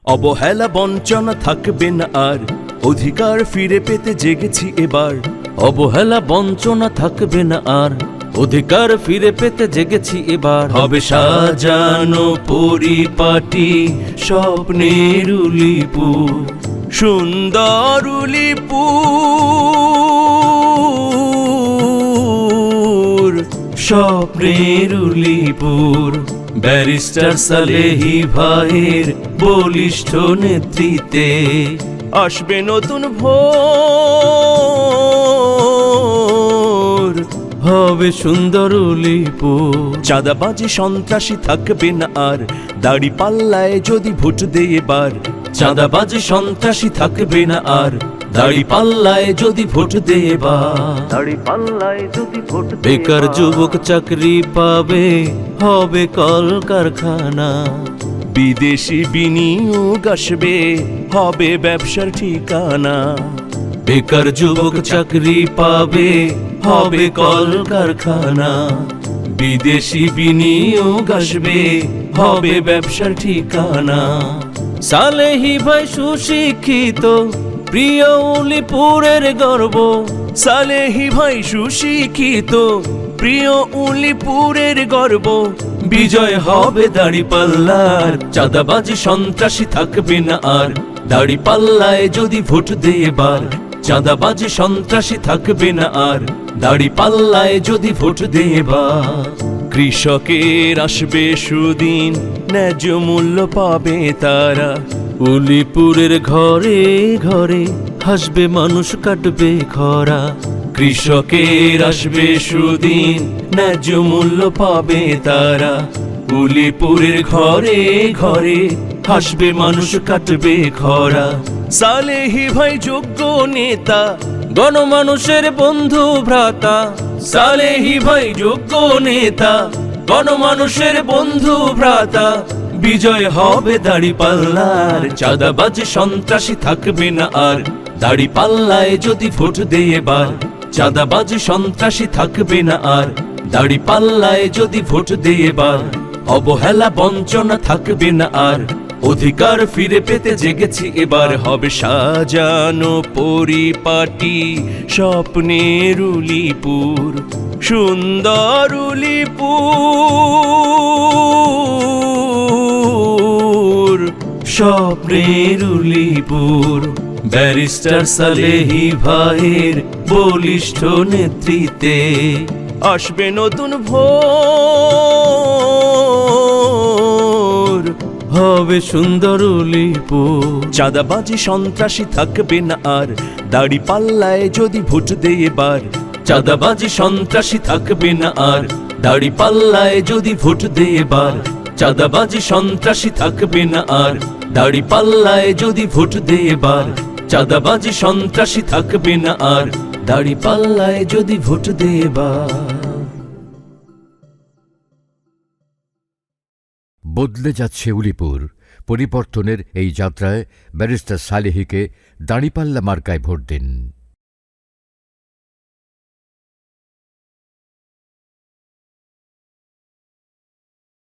অবহেলা বঞ্চনা থাকবে না আর, অধিকার ফিরে পেতে জেগেছি এবার। অবহেলা বঞ্চনা থাকবে না আর, অধিকার ফিরে পেতে জেগেছি এবার। হবে সাজানো পরিপাটি স্বপ্নের উলিপুর, সুন্দর উলিপুর, স্বপ্নের উলিপুর। ব্যারিস্টার সালেহী ভাইয়ের বলিষ্ঠ নেতৃত্বে আসবে নতুন ভোর, হবে সুন্দর উলিপুর। চাঁদাবাজি সন্ত্রাসী থাকবে না আর, দাড়ি পাল্লায় যদি ভোট দেয় এবার। চাঁদাবাজি সন্ত্রাসী থাকবে না আর, দাড়ি পাল্লায় যদি ভোট দেয় এবার। দাড়ি পাল্লায় যদি ভোট দেয় বেকার যুবক চাকরি পাবে, হবে কলকারখানা। বিদেশি বিনিয়োগ আসবে, হবে ব্যবসার ঠিকানা। বেকার যুবক চাকরি পাবে, হবে কলকারখানা। বিদেশি বিনিয়োগ আসবে, হবে ব্যবসার ঠিকানা। সালেহী ভাই সুশিক্ষিত, প্রিয় উলিপুরের গর্ব। সালেহী ভাই সুশিক্ষিত, প্রিয় উলিপুরের গর্ব। বিজয় হবে দাড়ি পাল্লার, চাঁদাবাজি সন্ত্রাসী থাকবে না আর। দাড়ি পাল্লায় যদি ভোট দেয় এবার। চাঁদাবাজি সন্ত্রাসী থাকবে না আর, দাড়ি পাল্লায় যদি ভোট দেয় এবার। কৃষকের আসবে সুদিন, ন্যায্য মূল্য পাবে তারা। উলিপুরের ঘরে ঘরে হাসবে মানুষ, কাটবে খরা। কৃষকের আসবে সুদিন, ন্যায্য মূল্য পাবে তারা। উলিপুরের ঘরে ঘরে হাসবে মানুষ, কাটবে খরা। সালেহী ভাই যোগ্য নেতা, গণমানুষের বন্ধু ভ্রাতা। সালেহী ভাই যোগ্য নেতা, গণমানুষের বন্ধু ভ্রাতা। বিজয় হবে দাড়ি পাল্লার, চাঁদাবাজি সন্ত্রাসী থাকবে না আর। দাড়ি পাল্লায় যদি ভোট দেয় এবার। চাঁদাবাজি সন্ত্রাসী থাকবে না আর, দাড়ি পাল্লায় যদি ভোট দেয় এবার। অবহেলা বঞ্চনা থাকবে না আর, অধিকার ফিরে পেতে জেগেছি এবার। হবে সাজানো পরিপাটি স্বপ্নের উলিপুর, সুন্দর উলিপুর, স্বপ্নের উলিপুর। ব্যারিস্টার সালেহী ভাইয়ের বলিষ্ঠ নেতৃত্বে আসবে নতুন ভোর, হবে সুন্দর উলিপুর। চাঁদাবাজি সন্ত্রাসী থাকবে না আর, দাড়ি পাল্লায় যদি ভোট দেয় এবার। চাঁদাবাজি সন্ত্রাসী থাকবে না আর, দাড়ি পাল্লায় যদি ভোট দেয় এবার। চাঁদাবাজি সন্ত্রাসী থাকবে না আর, দাড়ি পাল্লায় যদি ভোট দেয় এবার। চাঁদাবাজি সন্ত্রাসী থাকবে না আর, দাড়ি পাল্লায় যদি ভোট দেয় এবার। বদলে যাচ্ছে উলিপুর। পরিবর্তনের এই যাত্রায় ব্যারিস্টার সালেহীকে দাঁড়িপাল্লা মার্কায় ভোট দিন।